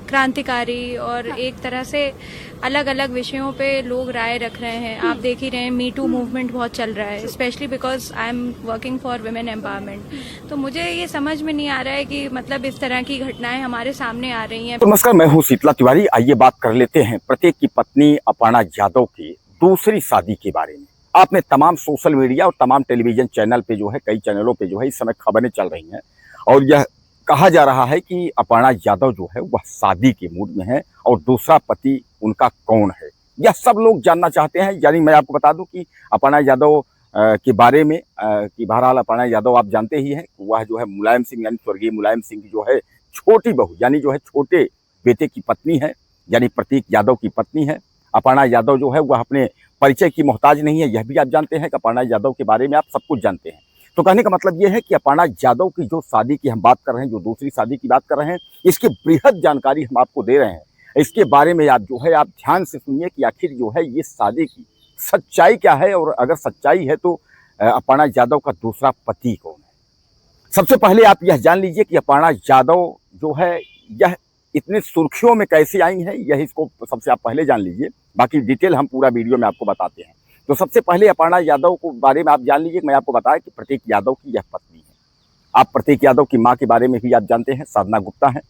क्रांतिकारी और एक तरह से अलग अलग विषयों पे लोग राय रख रहे हैं। आप देख ही रहे हैं, मी टू मूवमेंट बहुत चल रहा है, specially because I am working for women empowerment. तो मुझे ये समझ में नहीं आ रहा है कि मतलब इस तरह की घटनाएं हमारे सामने आ रही हैं। तो नमस्कार, मैं हूं शीतला तिवारी। आइए बात कर लेते हैं प्रत्येक की पत्नी अपर्णा यादव की दूसरी शादी के बारे में। आपने तमाम सोशल मीडिया और तमाम टेलीविजन चैनल पे जो है, कई चैनलों पे जो है इस समय खबरें चल रही हैं और यह कहा जा रहा है कि अपर्णा यादव जो है वह शादी के मूड में है और दूसरा पति उनका कौन है, यह सब लोग जानना चाहते हैं। यानी मैं आपको बता दूं कि अपर्णा यादव के बारे में कि बहरहाल अपर्णा यादव आप जानते ही हैं, वह जो है मुलायम सिंह यानी स्वर्गीय मुलायम सिंह की जो है छोटी बहू यानी जो है छोटे बेटे की पत्नी है, यानी प्रतीक यादव की पत्नी है। अपर्णा यादव जो है वह अपने परिचय की मोहताज नहीं है, यह भी आप जानते हैं कि अपर्णा यादव के बारे में आप सब कुछ जानते हैं। तो कहने का मतलब यह है कि अपर्णा यादव की जो शादी की हम बात कर रहे हैं, जो दूसरी शादी की बात कर रहे हैं, इसकी बृहद जानकारी हम आपको दे रहे हैं। इसके बारे में आप जो है आप ध्यान से सुनिए कि आखिर जो है ये शादी की सच्चाई क्या है, और अगर सच्चाई है तो अपर्णा यादव का दूसरा पति कौन है। सबसे पहले आप यह जान लीजिए कि अपर्णा यादव जो है यह इतने सुर्खियों में कैसे आई है, यह इसको सबसे आप पहले जान लीजिए। बाकी डिटेल हम पूरा वीडियो में आपको बताते हैं। तो सबसे पहले अपर्णा यादव को बारे में आप जान लीजिए। मैं आपको बताया कि प्रतीक यादव की यह पत्नी है। आप प्रतीक यादव की मां के बारे में भी आप जानते हैं, साधना गुप्ता है।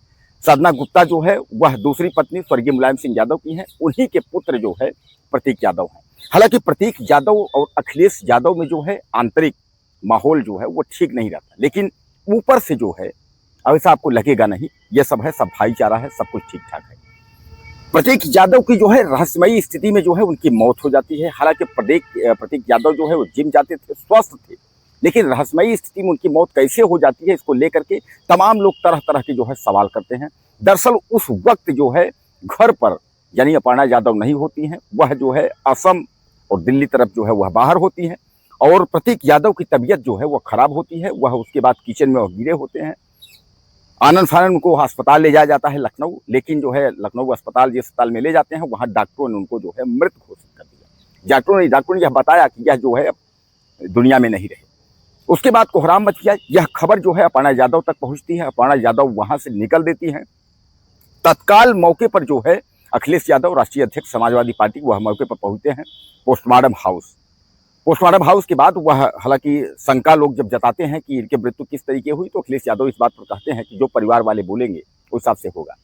साधना गुप्ता जो है वह दूसरी पत्नी स्वर्गीय मुलायम सिंह यादव की है, उन्हीं के पुत्र जो है प्रतीक यादव है। हालांकि प्रतीक यादव और अखिलेश यादव में जो है आंतरिक माहौल जो है वो ठीक नहीं रहता, लेकिन ऊपर से जो है ऐसा आपको लगेगा नहीं, ये सब है, सब भाईचारा है, सब कुछ ठीक ठाक है। प्रतीक यादव की जो है रहस्यमयी स्थिति में जो है उनकी मौत हो जाती है। हालांकि प्रतीक यादव जो है वो जिम जाते थे, स्वस्थ थे, लेकिन रहस्यमयी स्थिति में उनकी मौत कैसे हो जाती है, इसको लेकर के तमाम लोग तरह तरह के जो है सवाल करते हैं। दरअसल उस वक्त जो है घर पर यानी अपर्णा यादव नहीं होती हैं, वह जो है असम और दिल्ली तरफ जो है वह बाहर होती हैं, और प्रतीक यादव की तबीयत जो है वह खराब होती है। वह उसके बाद किचन में गिरे होते हैं। आनंद फानंद उनको अस्पताल ले जाया जाता है लखनऊ, लेकिन जो है लखनऊ अस्पताल जिस अस्पताल में ले जाते हैं वहाँ डॉक्टरों ने उनको जो है मृत घोषित कर दिया। डॉक्टरों ने यह बताया कि यह जो है दुनिया में नहीं रहे। उसके बाद कोहराम मच गया। यह खबर जो है अपर्णा यादव तक पहुंचती है। अपर्णा यादव वहां से निकल देती हैं। तत्काल मौके पर जो है अखिलेश यादव, राष्ट्रीय अध्यक्ष समाजवादी पार्टी, वह मौके पर पहुंचते हैं पोस्टमार्टम हाउस के बाद वह, हालांकि शंका लोग जब जताते हैं कि इनकी मृत्यु किस तरीके हुई, तो अखिलेश यादव इस बात पर कहते हैं कि जो परिवार वाले बोलेंगे उस हिसाब से होगा।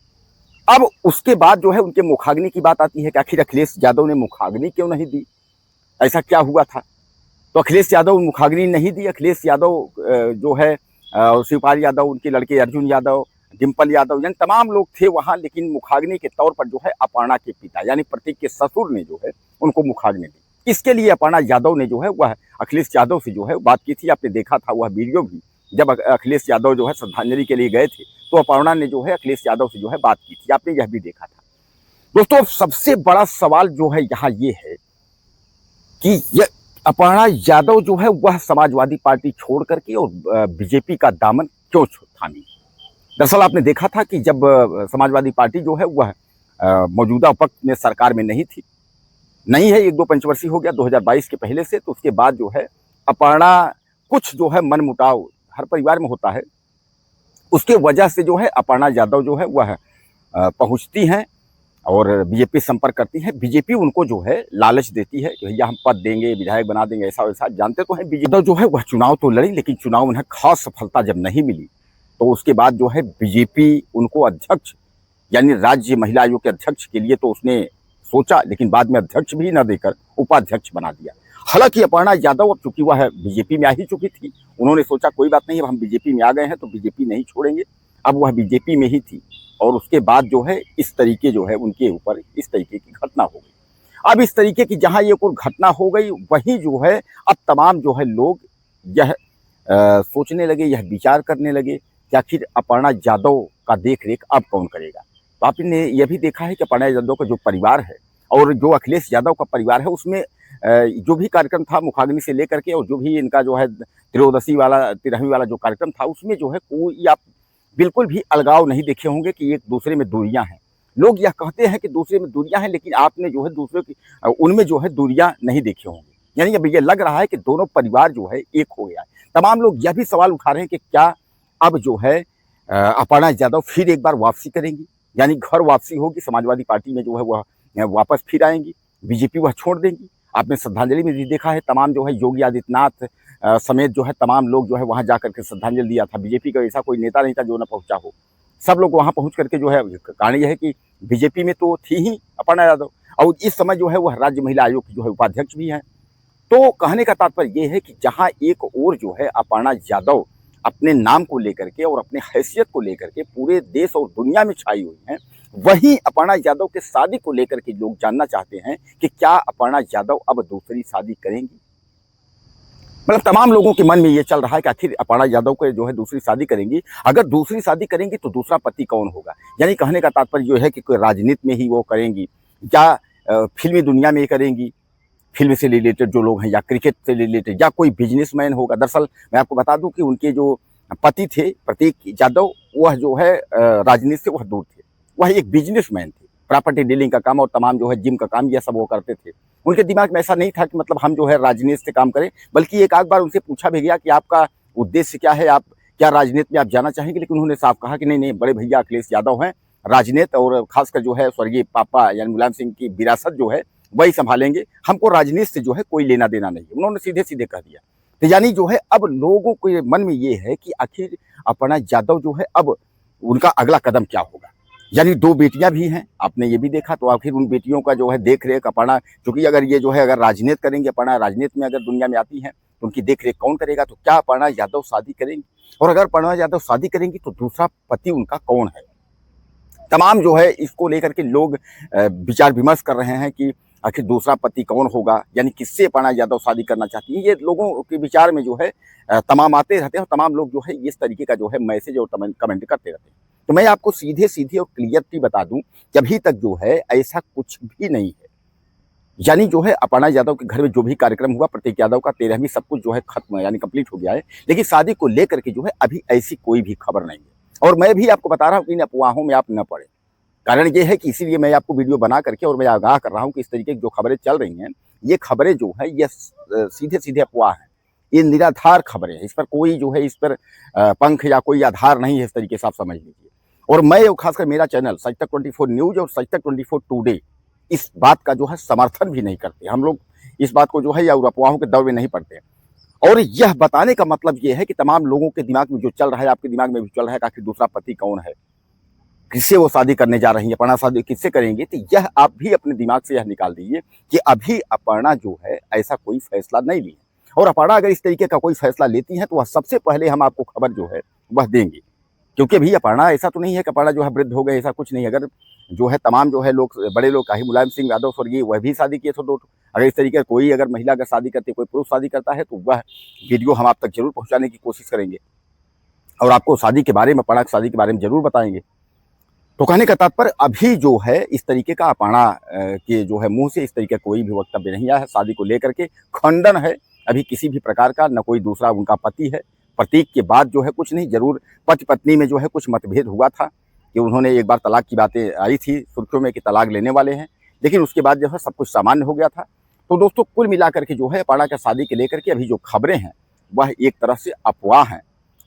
अब उसके बाद जो है उनके मुखाग्नि की बात आती है कि आखिर अखिलेश यादव ने मुखाग्नि क्यों नहीं दी, ऐसा क्या हुआ था। तो अखिलेश यादव मुखाग्नि नहीं दी। अखिलेश यादव जो है शिवपाल यादव, उनके लड़के अर्जुन यादव, डिम्पल यादव, यानी तमाम लोग थे वहां, लेकिन मुखाग्नि के तौर पर जो है अपर्णा के पिता यानी प्रतीक के ससुर ने जो है उनको मुखाग्नि दी। इसके लिए अपर्णा यादव ने जो है वह अखिलेश यादव से जो है बात की थी। आपने देखा था वह वीडियो भी, जब अखिलेश यादव जो है श्रद्धांजलि के लिए गए थे तो अपर्णा ने जो है अखिलेश यादव से जो है बात की थी, आपने यह भी देखा था। दोस्तों, सबसे बड़ा सवाल जो है यहाँ ये है कि यह अपर्णा यादव जो है वह समाजवादी पार्टी छोड़ करके और बीजेपी का दामन क्यों थामी। दरअसल आपने देखा था कि जब समाजवादी पार्टी जो है वह मौजूदा वक्त में सरकार में नहीं है, एक दो पंचवर्षीय हो गया 2022 के पहले से, तो उसके बाद जो है अपर्णा कुछ जो है मनमुटाव हर परिवार में होता है, उसके वजह से जो है अपर्णा यादव जो है वह पहुंचती हैं और बीजेपी संपर्क करती है। बीजेपी उनको जो है लालच देती है कि भैया हम पद देंगे, विधायक बना देंगे, ऐसा वैसा। जानते तो हैं बीजेपी जो है वह चुनाव तो लड़ी, लेकिन चुनाव उन्हें खास सफलता जब नहीं मिली तो उसके बाद जो है बीजेपी उनको अध्यक्ष यानी राज्य महिला आयोग के अध्यक्ष के लिए तो उसने सोचा, लेकिन बाद में अध्यक्ष भी न देकर उपाध्यक्ष बना दिया। हालांकि अपर्णा यादव अब चूंकि वह बीजेपी में आ ही चुकी थी, उन्होंने सोचा कोई बात नहीं, अब हम बीजेपी में आ गए हैं तो बीजेपी नहीं छोड़ेंगे। अब वह बीजेपी में ही थी और उसके बाद जो है इस तरीके जो है उनके ऊपर इस तरीके की घटना हो गई। अब इस तरीके की जहां ये कोई घटना हो गई, वहीं जो है अब तमाम जो है लोग यह सोचने लगे, यह विचार करने लगे कि आखिर अपर्णा यादव का देख रेख अब कौन करेगा। तो आपने यह भी देखा है कि अपर्णा यादव का जो परिवार है और जो अखिलेश यादव का परिवार है, उसमें जो भी कार्यक्रम था मुखाग्नि से लेकर के और जो भी इनका जो है त्रयोदशी वाला 13वीं वाला जो कार्यक्रम था, उसमें जो है कोई आप बिल्कुल भी अलगाव नहीं देखे होंगे कि एक दूसरे में दूरियां हैं। लोग यह कहते हैं कि दूसरे में दूरियां हैं, लेकिन आपने जो है दूसरे की उनमें जो है दूरियां नहीं देखी होंगी। यानी अब ये लग रहा है कि दोनों परिवार जो है एक हो गया है। तमाम लोग यह भी सवाल उठा रहे हैं कि क्या अब जो है अपर्णा यादव फिर एक बार वापसी करेंगी, यानी घर वापसी होगी, समाजवादी पार्टी में जो है वह वापस फिर आएंगी, बीजेपी वह छोड़ देंगी। आपने श्रद्धांजलि में भी देखा है, तमाम जो है योगी आदित्यनाथ समेत जो है तमाम लोग जो है वहां जाकर के श्रद्धांजलि दिया था। बीजेपी का ऐसा कोई नेता नहीं था जो न पहुंचा हो, सब लोग वहां पहुंच करके जो है, कारण यह है कि बीजेपी में तो थी ही अपर्णा यादव, और इस समय जो है वह राज्य महिला आयोग की जो है उपाध्यक्ष भी हैं। तो कहने का तात्पर्य यह है कि जहां एक और जो है अपर्णा यादव अपने नाम को लेकर के और अपने हैसियत को लेकर के पूरे देश और दुनिया में छाई हुई हैं, वहीं अपर्णा यादव के शादी को लेकर के लोग जानना चाहते हैं कि क्या अपर्णा यादव अब दूसरी शादी करेंगी। मतलब तमाम लोगों के मन में ये चल रहा है कि आखिर अपर्णा यादव को जो है दूसरी शादी करेंगी, अगर दूसरी शादी करेंगी तो दूसरा पति कौन होगा। यानी कहने का तात्पर्य जो है कि कोई राजनीति में ही वो करेंगी या फिल्मी दुनिया में करेंगी, फिल्म से रिलेटेड जो लोग हैं, या क्रिकेट से रिलेटेड, या कोई बिजनेसमैन होगा। दरअसल मैं आपको बता दूं कि उनके जो पति थे प्रतीक यादव, वह जो है राजनीति से वह दूर थे, वह एक बिजनेसमैन थे, प्रॉपर्टी डीलिंग का काम और तमाम जो है जिम का काम, यह सब वो करते थे। उनके दिमाग में ऐसा नहीं था कि मतलब हम जो है राजनीति से काम करें, बल्कि एक आध बार उनसे पूछा भी गया कि आपका उद्देश्य क्या है, आप क्या राजनीति में आप जाना चाहेंगे, लेकिन उन्होंने साफ कहा कि नहीं नहीं, बड़े भैया अखिलेश यादव हैं, राजनीति और खासकर जो है स्वर्गीय पापा यानी मुलायम सिंह की विरासत जो है वही संभालेंगे, हमको राजनीति से जो है कोई लेना देना नहीं। उन्होंने सीधे सीधे कह दिया। तो यानी जो है अब लोगों के मन में ये है कि आखिर अपर्णा यादव जो है अब उनका अगला कदम क्या होगा। यानी दो बेटियां भी हैं, आपने ये भी देखा, तो आखिर उन बेटियों का जो है देख रेख अपर्णा, क्योंकि अगर ये जो है अगर राजनीति करेंगे, अपर्णा राजनीति में अगर दुनिया में आती हैं तो उनकी देख रेख कौन करेगा। तो क्या अपर्णा यादव शादी करेंगी, और अगर अपर्णा यादव शादी करेंगी तो दूसरा पति उनका कौन है। तमाम जो है इसको लेकर के लोग विचार विमर्श कर रहे हैं कि आखिर दूसरा पति कौन होगा, यानी किससे अपर्णा यादव शादी करना चाहती हैं। ये लोगों के विचार में जो है तमाम आते रहते हैं, और तमाम लोग जो है इस तरीके का जो है मैसेज और कमेंट करते रहते हैं। तो मैं आपको सीधे सीधे और क्लियरली बता दूं कि अभी तक जो है ऐसा कुछ भी नहीं है। यानी जो है अपर्णा यादव के घर में जो भी कार्यक्रम हुआ, प्रतीक यादव का 13वीं सब कुछ जो है खत्म यानी कंप्लीट हो गया है, लेकिन शादी को लेकर के जो है अभी ऐसी कोई भी खबर नहीं है। और मैं भी आपको बता रहा हूँ कि इन अफवाहों में आप न पड़े। कारण ये है कि इसीलिए मैं आपको वीडियो बना करके और मैं आगाह कर रहा हूँ कि इस तरीके की जो खबरें चल रही हैं, ये खबरें जो है ये सीधे सीधे अफवाह हैं, ये निराधार खबरें हैं, इस पर कोई जो है इस पर पंख या कोई आधार नहीं है, इस तरीके से आप समझ लीजिए। और मैं खासकर मेरा चैनल सच तक 24 न्यूज और सच तक 24 टुडे इस बात का जो है समर्थन भी नहीं करते। हम लोग इस बात को जो है या अफवाहों के दौर में नहीं पड़ते। और यह बताने का मतलब ये है कि तमाम लोगों के दिमाग में जो चल रहा है, आपके दिमाग में भी चल रहा है कि आखिर दूसरा पति कौन है, किससे वो शादी करने जा रही है, अपर्णा शादी किससे करेंगे। तो यह आप भी अपने दिमाग से यह निकाल दीजिए कि अभी अपर्णा जो है ऐसा कोई फैसला नहीं ली है। और अपर्णा अगर इस तरीके का कोई फैसला लेती है तो वह सबसे पहले हम आपको खबर जो है वह देंगे। क्योंकि अभी अपर्णा ऐसा तो नहीं है कि अपर्णा जो है वृद्ध हो गए, ऐसा कुछ नहीं। अगर जो है तमाम जो है लोग, बड़े लोग, काहे मुलायम सिंह यादव स्वर्गीय, वह भी शादी किए थे 2। अगर इस तरीके कोई अगर महिला अगर शादी करती है, कोई पुरुष शादी करता है, तो वह वीडियो हम आप तक जरूर पहुंचाने की कोशिश करेंगे और आपको शादी के बारे में, अपर्णा की शादी के बारे में जरूर बताएंगे। तो कहने का तात्पर्य अभी जो है इस तरीके का अपर्णा के जो है मुंह से इस तरीके का कोई भी वक्तव्य नहीं आया है। शादी को लेकर के खंडन है अभी किसी भी प्रकार का, न कोई दूसरा उनका पति है। प्रतीक के बाद जो है कुछ नहीं, जरूर पति पत्नी में जो है कुछ मतभेद हुआ था कि उन्होंने एक बार तलाक की बातें आई थी सुर्खियों में कि तलाक लेने वाले हैं, लेकिन उसके बाद जो है सब कुछ सामान्य हो गया था। तो दोस्तों कुल मिलाकर के जो है अपर्णा का शादी के लेकर के अभी जो खबरें हैं वह एक तरह से अफवाह हैं।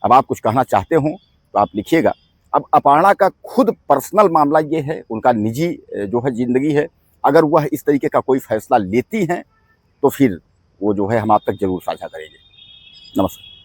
अब आप कुछ कहना चाहते हो तो आप लिखिएगा। अब अपर्णा का खुद पर्सनल मामला ये है, उनका निजी जो है जिंदगी है। अगर वह इस तरीके का कोई फैसला लेती हैं तो फिर वो जो है हम आप तक जरूर साझा करेंगे। नमस्कार।